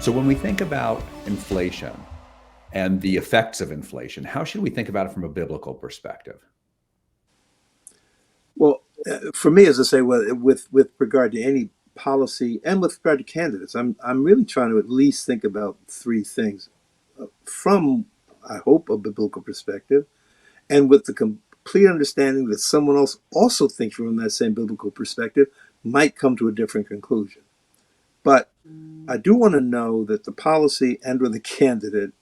So when we think about inflation and the effects of inflation, how should we think about it from a biblical perspective? Well, for me, as I say, with regard to any policy and with regard to candidates, I'm really trying to at least think about three things from, I hope, a biblical perspective, and with the complete understanding that someone else also thinks from that same biblical perspective might come to a different conclusion. But I do want to know that the policy and or the candidate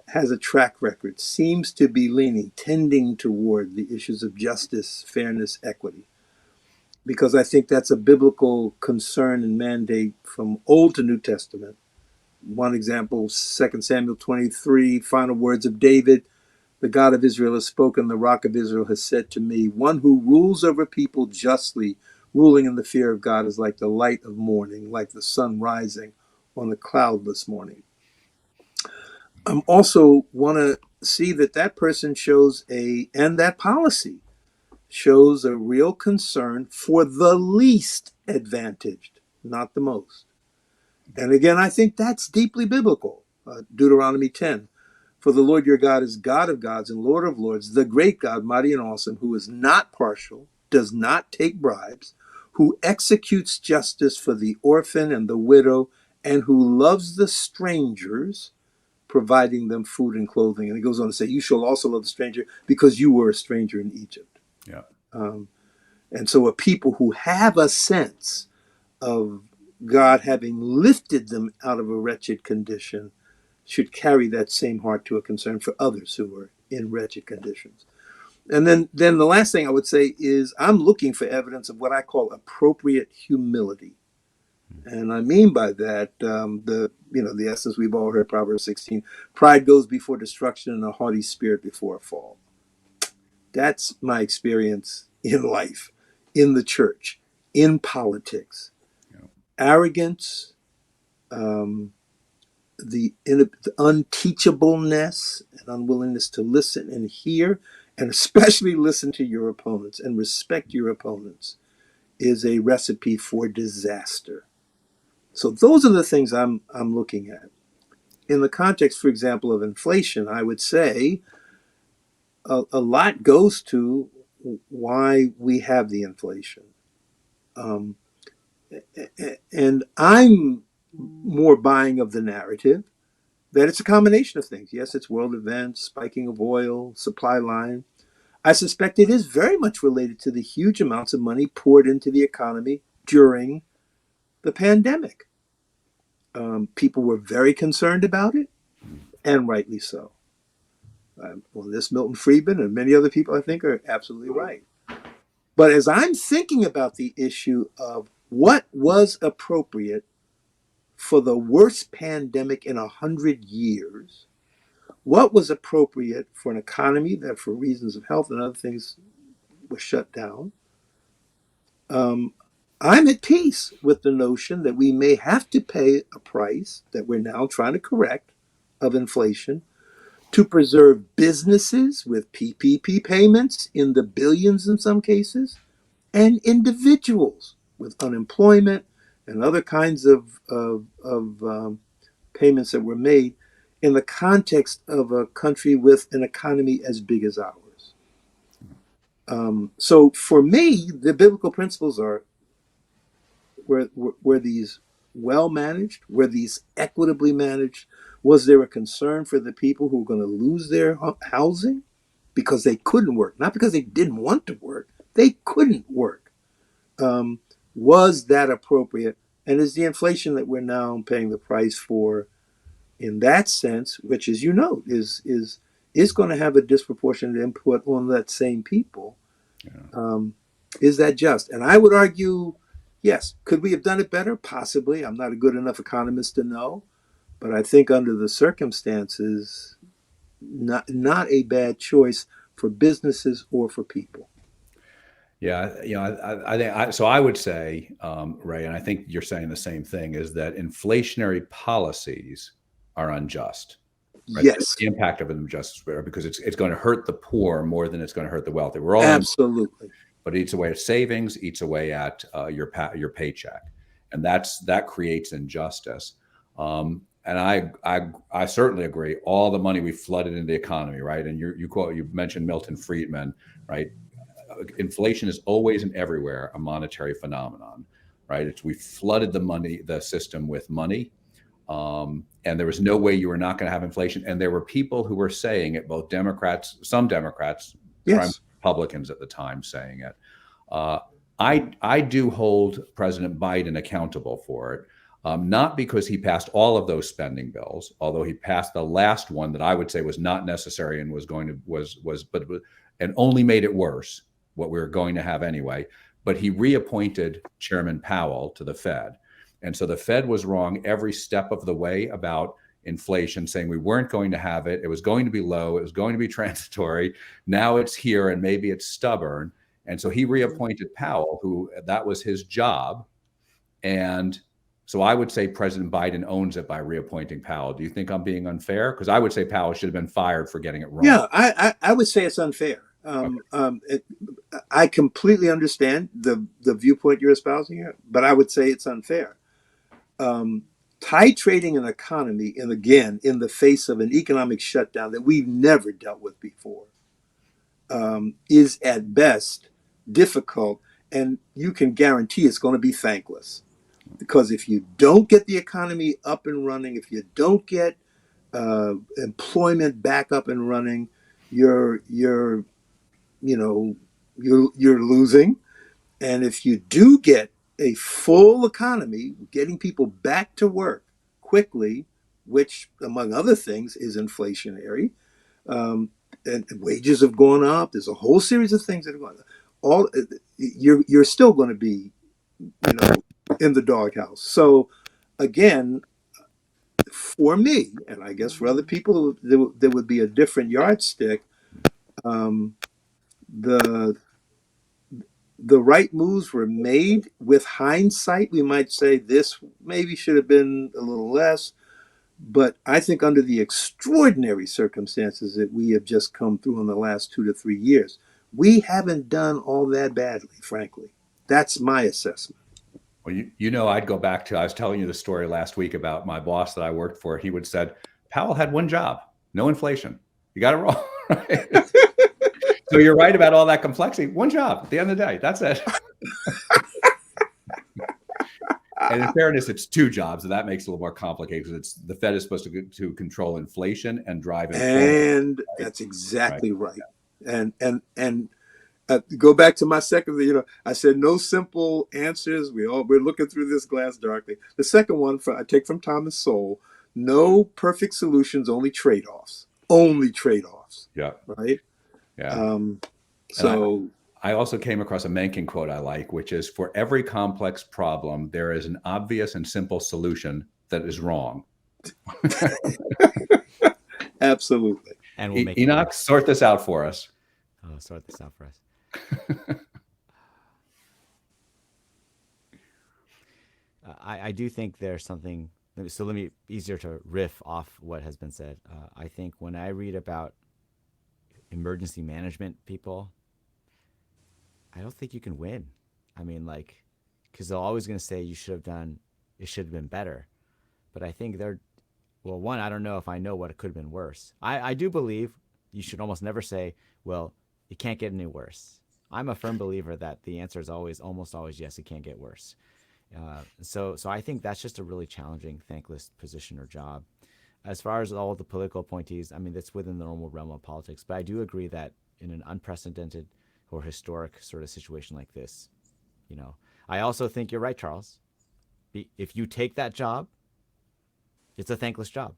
has a track record, seems to be tending toward the issues of justice, fairness, equity, because I think that's a biblical concern and mandate from Old to New Testament. One example, 2 Samuel 23, final words of David: the God of Israel has spoken, the rock of Israel has said to me, one who rules over people justly, ruling in the fear of God, is like the light of morning, like the sun rising on a cloudless morning. I also want to see that that person shows and that policy shows a real concern for the least advantaged, not the most. And again, I think that's deeply biblical. Deuteronomy 10. For the Lord your God is God of gods and Lord of lords, the great God, mighty and awesome, who is not partial, does not take bribes, who executes justice for the orphan and the widow, and who loves the strangers, providing them food and clothing. And it goes on to say, you shall also love the stranger because you were a stranger in Egypt. Yeah. And so a people who have a sense of God having lifted them out of a wretched condition should carry that same heart to a concern for others who are in wretched conditions. And then the last thing I would say is I'm looking for evidence of what I call appropriate humility. And I mean by that, the essence we've all heard, Proverbs 16, pride goes before destruction and a haughty spirit before a fall. That's my experience in life, in the church, in politics. Yeah. Arrogance, the unteachableness and unwillingness to listen and hear, and especially listen to your opponents and respect your opponents, is a recipe for disaster. So those are the things I'm looking at. In the context, for example, of inflation, I would say a lot goes to why we have the inflation. And I'm more buying of the narrative that it's a combination of things. Yes, it's world events, spiking of oil, supply line. I suspect it is very much related to the huge amounts of money poured into the economy during the pandemic. People were very concerned about it, and rightly so. Well, this Milton Friedman and many other people, I think, are absolutely right. But as I'm thinking about the issue of what was appropriate for the worst pandemic in 100 years, what was appropriate for an economy that, for reasons of health and other things, was shut down, I'm at peace with the notion that we may have to pay a price that we're now trying to correct of inflation to preserve businesses with PPP payments in the billions in some cases, and individuals with unemployment and other kinds of payments that were made in the context of a country with an economy as big as ours. So for me, the biblical principles are: were these well managed? Were these equitably managed? Was there a concern for the people who were going to lose their housing because they couldn't work? Not because they didn't want to work, they couldn't work. Was that appropriate? And is the inflation that we're now paying the price for, in that sense, which, as you note, is going to have a disproportionate input on that same people, is that just? And I would argue, yes. Could we have done it better? Possibly. I'm not a good enough economist to know, but I think under the circumstances, not a bad choice for businesses or for people. Yeah, I think so. I would say, Ray, and I think you're saying the same thing, is that inflationary policies are unjust. Right? Yes, The impact of an injustice, because it's going to hurt the poor more than it's going to hurt the wealthy. We're all absolutely. but it eats away at savings, eats away at your paycheck, and that creates injustice. And I certainly agree. All the money we flooded into the economy, right? And you mentioned Milton Friedman, right? Inflation is always and everywhere a monetary phenomenon, right? We flooded the system with money, and there was no way you were not going to have inflation. And there were people who were saying it, both Democrats, some Democrats, prime Yes. Republicans at the time saying it. Uh, I do hold President Biden accountable for it, not because he passed all of those spending bills, although he passed the last one that I would say was not necessary and and only made it worse, what we were going to have anyway. But he reappointed Chairman Powell to the Fed. And so the Fed was wrong every step of the way about inflation, saying we weren't going to have it. It was going to be low. It was going to be transitory. Now it's here and maybe it's stubborn. And so he reappointed Powell, who that was his job. And so I would say President Biden owns it by reappointing Powell. Do you think I'm being unfair? Because I would say Powell should have been fired for getting it wrong. Yeah, I would say it's unfair. I completely understand the viewpoint you're espousing here, but I would say it's unfair. Titrating an economy, and again, in the face of an economic shutdown that we've never dealt with before, is at best difficult, and you can guarantee it's going to be thankless. Because if you don't get the economy up and running, if you don't get employment back up and running, you're losing. And if you do get a full economy, getting people back to work quickly, which among other things is inflationary, and wages have gone up. There's a whole series of things that are going on. All you're still going to be, in the doghouse. So again, for me, and I guess for other people, there would be a different yardstick. The the right moves were made. With hindsight, we might say this maybe should have been a little less. But I think under the extraordinary circumstances that we have just come through in the last 2 to 3 years, we haven't done all that badly, frankly. That's my assessment. Well, I'd go back to, I was telling you the story last week about my boss that I worked for. He would said, Powell had one job, no inflation. You got it wrong. Right? So you're right about all that complexity. One job at the end of the day. That's it. And in fairness, it's two jobs, and that makes it a little more complicated because the Fed is supposed to control inflation and drive inflation. And that's exactly right. And go back to my second. I said no simple answers. We're looking through this glass darkly. The second one I take from Thomas Sowell: no perfect solutions, only trade-offs. Only trade-offs. Yeah. Right. Yeah. So I also came across a Mencken quote I like, which is, for every complex problem, there is an obvious and simple solution that is wrong. Absolutely. And we'll make Enoch, sort this out for us. Oh, sort this out for us. I do think there's something. So let me easier to riff off what has been said. I think when I read about emergency management people, I don't think you can win. I mean, because they're always going to say it should have been better. But I think one, I don't know if I know what it could have been worse. I do believe you should almost never say, well, it can't get any worse. I'm a firm believer that the answer is almost always yes, it can't get worse. So I think that's just a really challenging, thankless position or job. As far as all the political appointees, I mean, that's within the normal realm of politics. But I do agree that in an unprecedented or historic sort of situation like this, I also think you're right, Charles. If you take that job, it's a thankless job.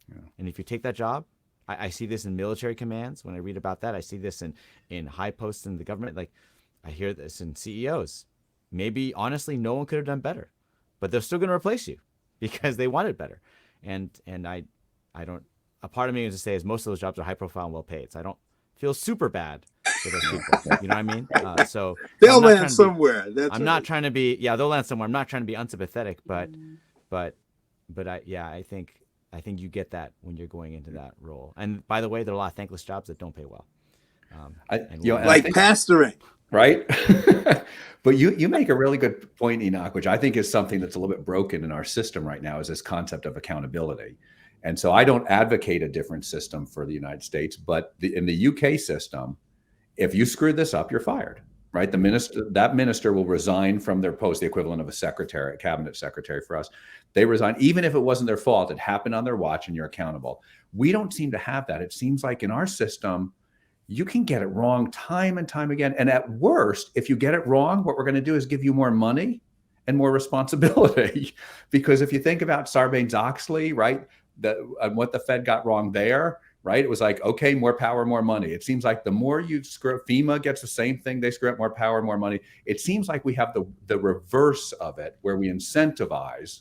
Yeah. And if you take that job, I see this in military commands. When I read about that, I see this in high posts in the government. I hear this in CEOs. Maybe, honestly, no one could have done better. But they're still going to replace you because they wanted better. And I don't, a part of me is to say is most of those jobs are high profile and well paid. So I don't feel super bad for those people. You know what I mean? So they'll land somewhere. I'm not trying to be, they'll land somewhere. I'm not trying to be unsympathetic, but I think you get that when you're going into that role. And by the way, there are a lot of thankless jobs that don't pay well. Like pastoring. Right? But you make a really good point, Enoch, which I think is something that's a little bit broken in our system right now, is this concept of accountability. And so I don't advocate a different system for the United States, but in the UK system, if you screw this up, you're fired, right? That minister will resign from their post, the equivalent of a secretary, a cabinet secretary for us. They resign, even if it wasn't their fault. It happened on their watch, and you're accountable. We don't seem to have that. It seems like in our system, you can get it wrong time and time again. And at worst, if you get it wrong, what we're going to do is give you more money and more responsibility. Because if you think about Sarbanes-Oxley, right, what the Fed got wrong there, right? It was like, okay, more power, more money. It seems like the more you screw up, FEMA gets the same thing. They screw up, more power, more money. It seems like we have the reverse of it, where we incentivize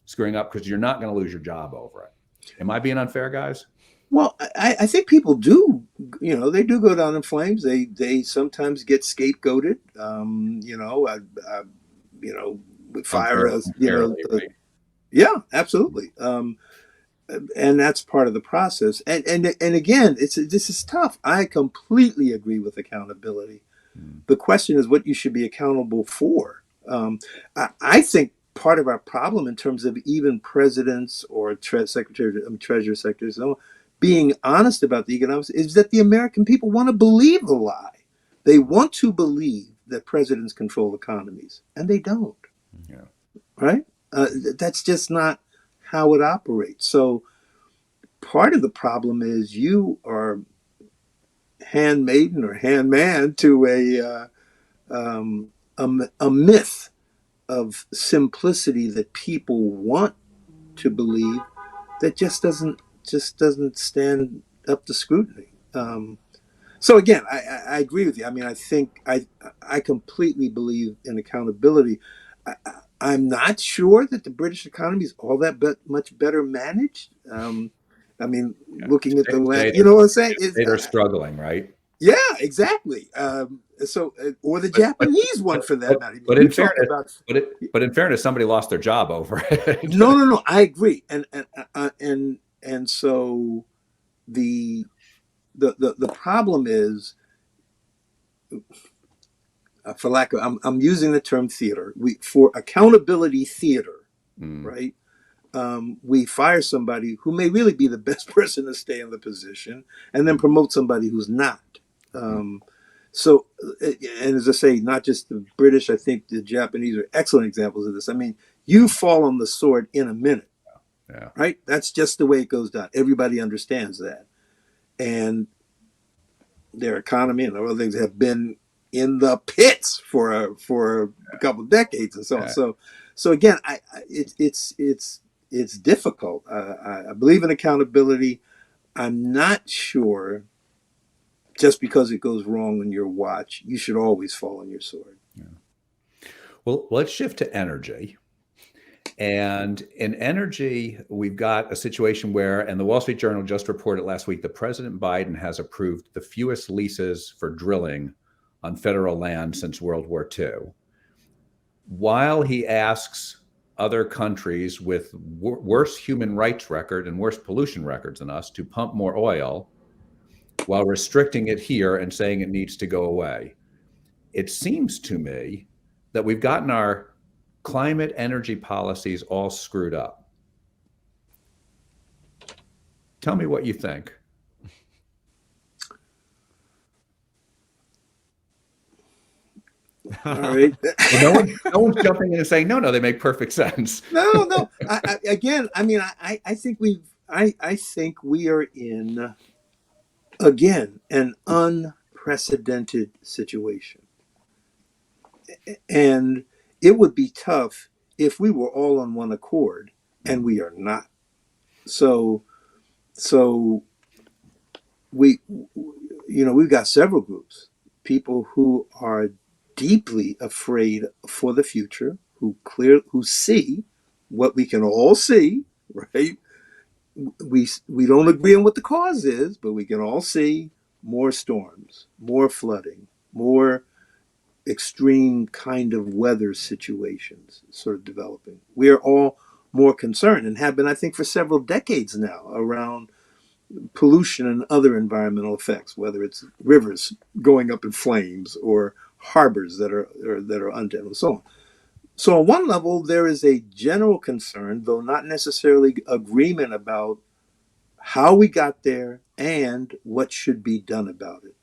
screwing up because you're not going to lose your job over it. Am I being unfair, guys? Well, I think people do, they do go down in flames. They sometimes get scapegoated. With fire, Unfairly, right? yeah, absolutely. And that's part of the process. And again, this is tough. I completely agree with accountability. The question is what you should be accountable for. I think part of our problem in terms of even presidents or treasury secretaries being honest about the economics is that the American people want to believe the lie. They want to believe that presidents control economies, and they don't. Yeah. Right? That's just not how it operates. So part of the problem is you are handmaiden or handman to a myth of simplicity that people want to believe that just doesn't stand up to scrutiny. So again, I agree with you. I mean, I think I completely believe in accountability. I'm not sure that the British economy is all that much better managed. I mean, Yeah. looking at the land, Today you know what I'm saying? they're struggling, right? Yeah, exactly. Or the Japanese one for that matter. But You in talk fairness, about but in fairness, somebody lost their job over it. no. I agree, and so the problem is, for lack of, I'm using the term theater. For accountability theater, right? We fire somebody who may really be the best person to stay in the position, and then promote somebody who's not. So, and as I say, not just the British, I think the Japanese are excellent examples of this. I mean, you fall on the sword in a minute, Yeah. right? That's just the way it goes down. Everybody understands that. And their economy and other things have been in the pits for a couple of decades and so on. Yeah. So again, it's difficult. I believe in accountability. I'm not sure just because it goes wrong on your watch, you should always fall on your sword. Yeah. Well, let's shift to energy. And in energy, we've got a situation where, and the Wall Street Journal just reported last week, that President Biden has approved the fewest leases for drilling on federal land since World War II. While he asks other countries with worse human rights record and worse pollution records than us to pump more oil, while restricting it here and saying it needs to go away. It seems to me that we've gotten our climate energy policies all screwed up. Tell me what you think. All right. Well, no one's jumping in and saying, no, they make perfect sense. No. I think we are in, again, an unprecedented situation. And it would be tough if we were all on one accord, and we are not. So we've got several groups, people who are deeply afraid for the future, who see what we can all see, right? We don't agree on what the cause is, but we can all see more storms, more flooding, more extreme kind of weather situations sort of developing. We are all more concerned and have been, I think, for several decades now around pollution and other environmental effects, whether it's rivers going up in flames or harbors that are untenable, so on. So on one level, there is a general concern, though not necessarily agreement, about how we got there and what should be done about it.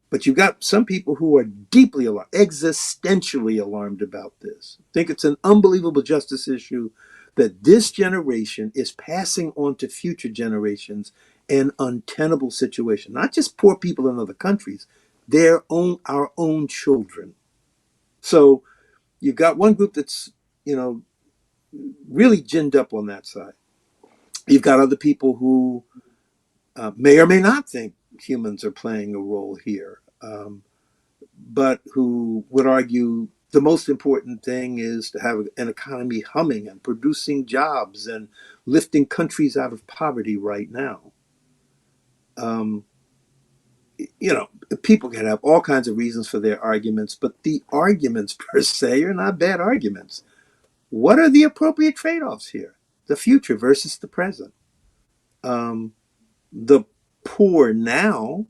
But you've got some people who are deeply alarmed, existentially alarmed about this. Think it's an unbelievable justice issue that this generation is passing on to future generations an untenable situation. Not just poor people in other countries, our own children. So you've got one group that's, really ginned up on that side. You've got other people who may or may not think humans are playing a role here, but who would argue the most important thing is to have an economy humming and producing jobs and lifting countries out of poverty right now. People can have all kinds of reasons for their arguments, but the arguments per se are not bad arguments. What are the appropriate trade-offs here? The future versus the present. The poor now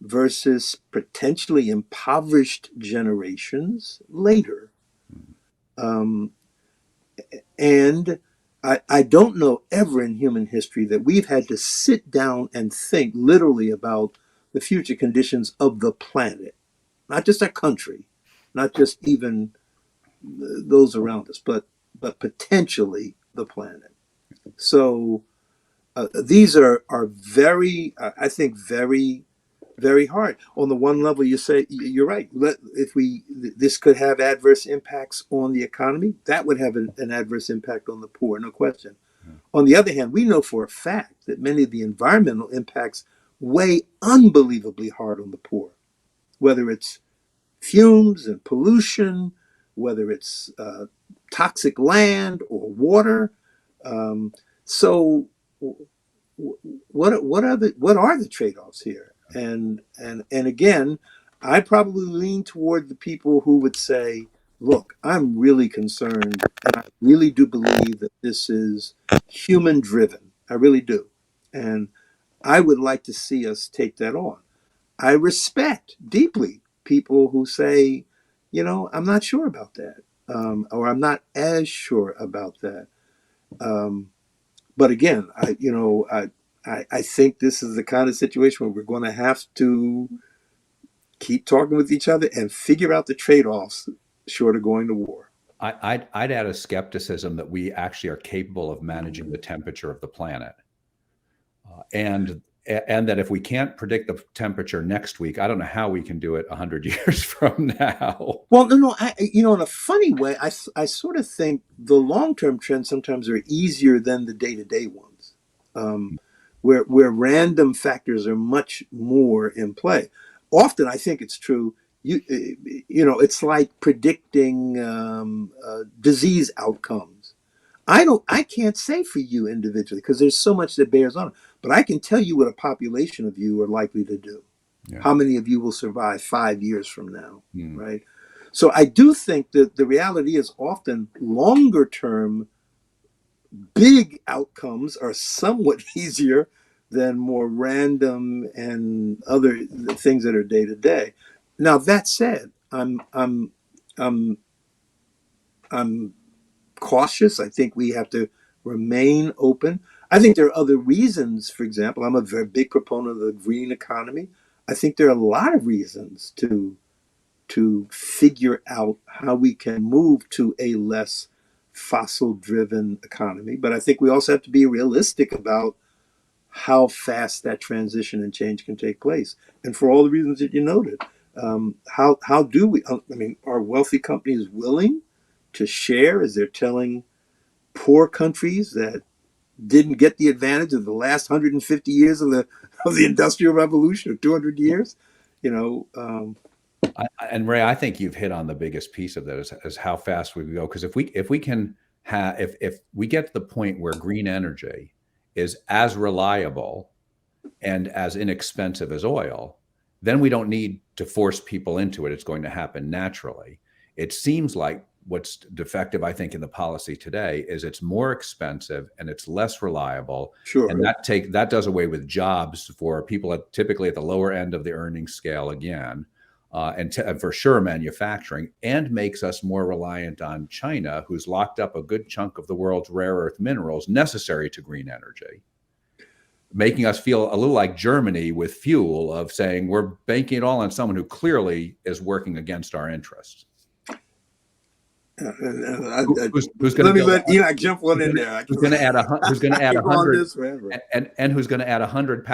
versus potentially impoverished generations later. And I don't know ever in human history that we've had to sit down and think literally about the future conditions of the planet, not just our country, not just even those around us, but potentially the planet. So these are very, I think, very, very hard. On the one level, you say you're right. This could have adverse impacts on the economy, that would have an adverse impact on the poor, no question. On the other hand, we know for a fact that many of the environmental impacts weigh unbelievably hard on the poor, whether it's fumes and pollution, whether it's toxic land or water. So what are the trade-offs here? And again, I probably lean toward the people who would say, look, I'm really concerned, and I really do believe that this is human driven. I really do. And I would like to see us take that on. I respect deeply people who say, I'm not sure about that, or I'm not as sure about that. But again, I think this is the kind of situation where we're going to have to keep talking with each other and figure out the trade-offs short of going to war. I'd add a skepticism that we actually are capable of managing the temperature of the planet. And that if we can't predict the temperature next week, I don't know how we can do it 100 years from now. Well, no, in a funny way, I sort of think the long-term trends sometimes are easier than the day-to-day ones, where random factors are much more in play. Often, I think it's true. It's like predicting disease outcomes. I can't say for you individually because there's so much that bears on it. But I can tell you what a population of you are likely to do. Yeah. How many of you will survive 5 years from now, right? So I do think that the reality is often longer term, big outcomes are somewhat easier than more random and other things that are day to day. Now that said, I'm cautious. I think we have to remain open. I think there are other reasons. For example, I'm a very big proponent of the green economy. I think there are a lot of reasons to figure out how we can move to a less fossil-driven economy. But I think we also have to be realistic about how fast that transition and change can take place. And for all the reasons that you noted, how do we? I mean, are wealthy companies willing to share as they're telling poor countries that didn't get the advantage of the last 150 years of the Industrial Revolution, or 200 years, and Ray, I think you've hit on the biggest piece of that is how fast we go. Because if we can have, if we get to the point where green energy is as reliable and as inexpensive as oil, then we don't need to force people into it. It's going to happen naturally. It seems like what's defective, I think, in the policy today is it's more expensive and it's less reliable. Sure. And that does away with jobs for people typically at the lower end of the earnings scale again. and for sure manufacturing, and makes us more reliant on China, who's locked up a good chunk of the world's rare earth minerals necessary to green energy, making us feel a little like Germany with fuel, of saying we're banking it all on someone who clearly is working against our interests. Who's going let to me let Enoch jump on in there. who's going to add who's going to add 100 forever. and who's going to add 100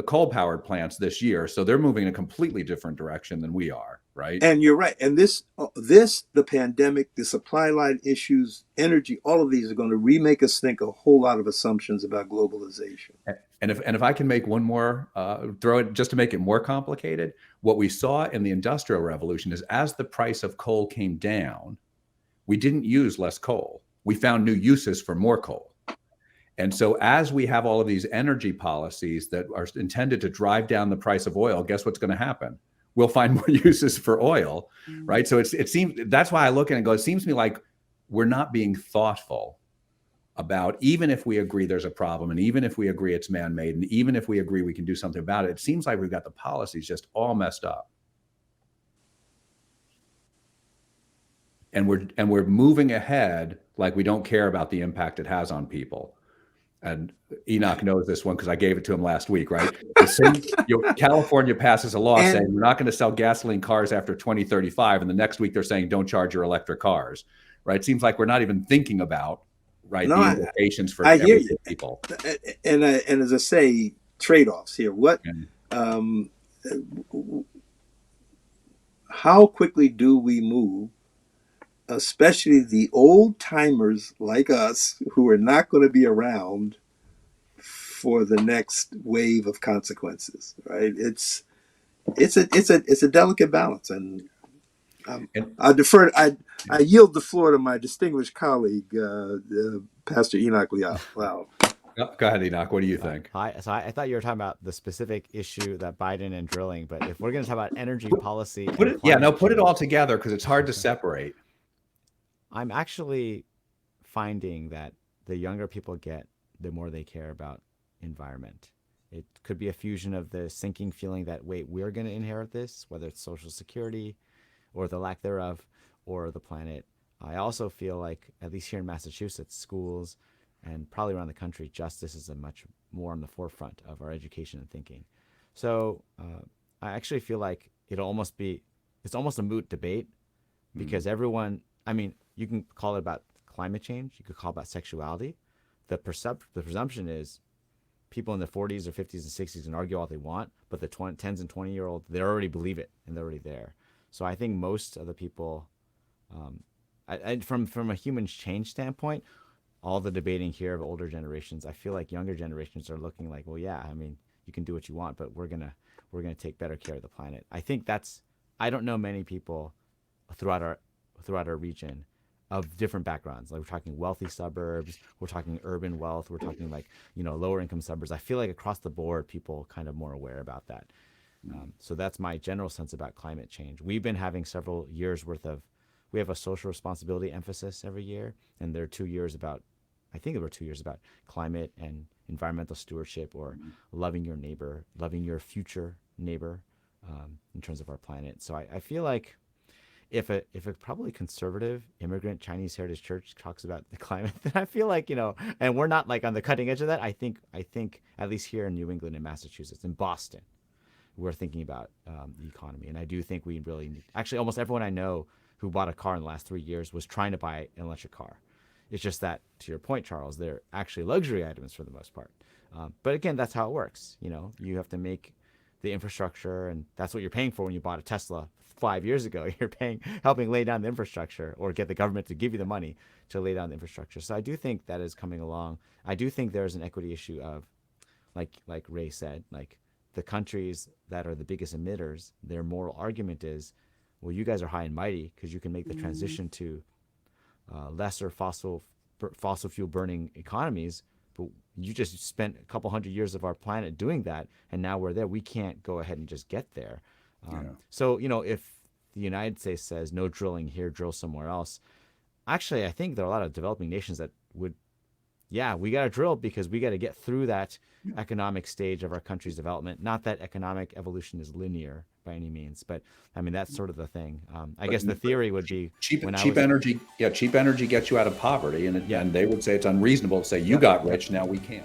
coal-powered plants this year? So they're moving in a completely different direction than we are, right? And you're right. And the pandemic, the supply line issues, energy, all of these are going to remake us think a whole lot of assumptions about globalization. And if I can make one more throw it just to make it more complicated, what we saw in the Industrial Revolution is as the price of coal came down, we didn't use less coal. We found new uses for more coal. And so as we have all of these energy policies that are intended to drive down the price of oil, guess what's going to happen? We'll find more uses for oil, right? So it seems, that's why I look at it and go, it seems to me like we're not being thoughtful about, even if we agree there's a problem, and even if we agree it's man-made, and even if we agree we can do something about it, it seems like we've got the policies just all messed up. And we're moving ahead like we don't care about the impact it has on people. And Enoch knows this one because I gave it to him last week, right? California passes a law saying we're not going to sell gasoline cars after 2035, and the next week they're saying don't charge your electric cars, right? It seems like we're not even thinking about the implications for everyday people. And as I say, trade-offs here. How quickly do we move, especially the old timers like us who are not going to be around for the next wave of consequences, right? It's a delicate balance, and I yield the floor to my distinguished colleague, Pastor Enoch Liao. Wow. Go ahead, Enoch. What do you think? So I thought you were talking about the specific issue that Biden and drilling, but if we're going to talk about energy policy, put it all together because it's hard to separate. I'm actually finding that the younger people get, the more they care about environment. It could be a fusion of the sinking feeling that, wait, we're going to inherit this, whether it's Social Security or the lack thereof or the planet. I also feel like, at least here in Massachusetts, schools and probably around the country, justice is a much more on the forefront of our education and thinking. So I actually feel like it's almost a moot debate because everyone, I mean, you can call it about climate change. You could call it about sexuality. The presumption is people in their 40s or 50s and 60s can argue all they want, but the 10s and 20-year-olds, they already believe it and they're already there. So I think most of the people, from a human change standpoint, all the debating here of older generations, I feel like younger generations are looking like, well, yeah, I mean, you can do what you want, but we're gonna take better care of the planet. I think I don't know many people throughout our region of different backgrounds. Like we're talking wealthy suburbs, we're talking urban wealth, we're talking like, lower income suburbs. I feel like across the board, people kind of more aware about that. So that's my general sense about climate change. We've been having several years worth of, we have a social responsibility emphasis every year. And there are 2 years about, I think there were 2 years about climate and environmental stewardship, or loving your neighbor, loving your future neighbor, in terms of our planet. So I feel like if a probably conservative immigrant Chinese heritage church talks about the climate, then I feel like, and we're not like on the cutting edge of that. I think at least here in New England and Massachusetts and Boston, we're thinking about the economy. And I do think we really need, actually almost everyone I know who bought a car in the last 3 years was trying to buy an electric car. It's just that, to your point, Charles, they're actually luxury items for the most part. But again, that's how it works. You have to make the infrastructure, and that's what you're paying for when you bought a Tesla 5 years ago. You're helping lay down the infrastructure, or get the government to give you the money to lay down the infrastructure. So I do think that is coming along. I do think there's an equity issue of, like Ray said, like the countries that are the biggest emitters, their moral argument is, well, you guys are high and mighty because you can make the transition to lesser fossil fuel burning economies, but you just spent a couple hundred years of our planet doing that, and now we're there. We can't go ahead and just get there. So if the United States says no drilling here, drill somewhere else, actually I think there are a lot of developing nations that would yeah, we got to drill because we got to get through that economic stage of our country's development. Not that economic evolution is linear by any means, but I mean, that's sort of the thing. I guess the theory would be cheap when I cheap was, energy. Yeah, cheap energy gets you out of poverty, Yeah. and they would say it's unreasonable to say you got rich, now we can't.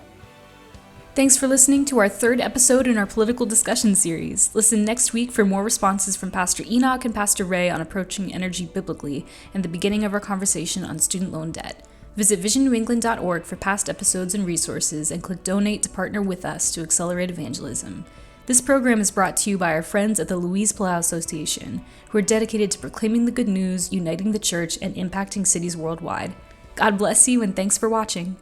Thanks for listening to our third episode in our political discussion series. Listen next week for more responses from Pastor Enoch and Pastor Ray on approaching energy biblically and the beginning of our conversation on student loan debt. Visit visionNewEngland.org for past episodes and resources, and click Donate to partner with us to accelerate evangelism. This program is brought to you by our friends at the Louise Palau Association, who are dedicated to proclaiming the good news, uniting the church, and impacting cities worldwide. God bless you, and thanks for watching.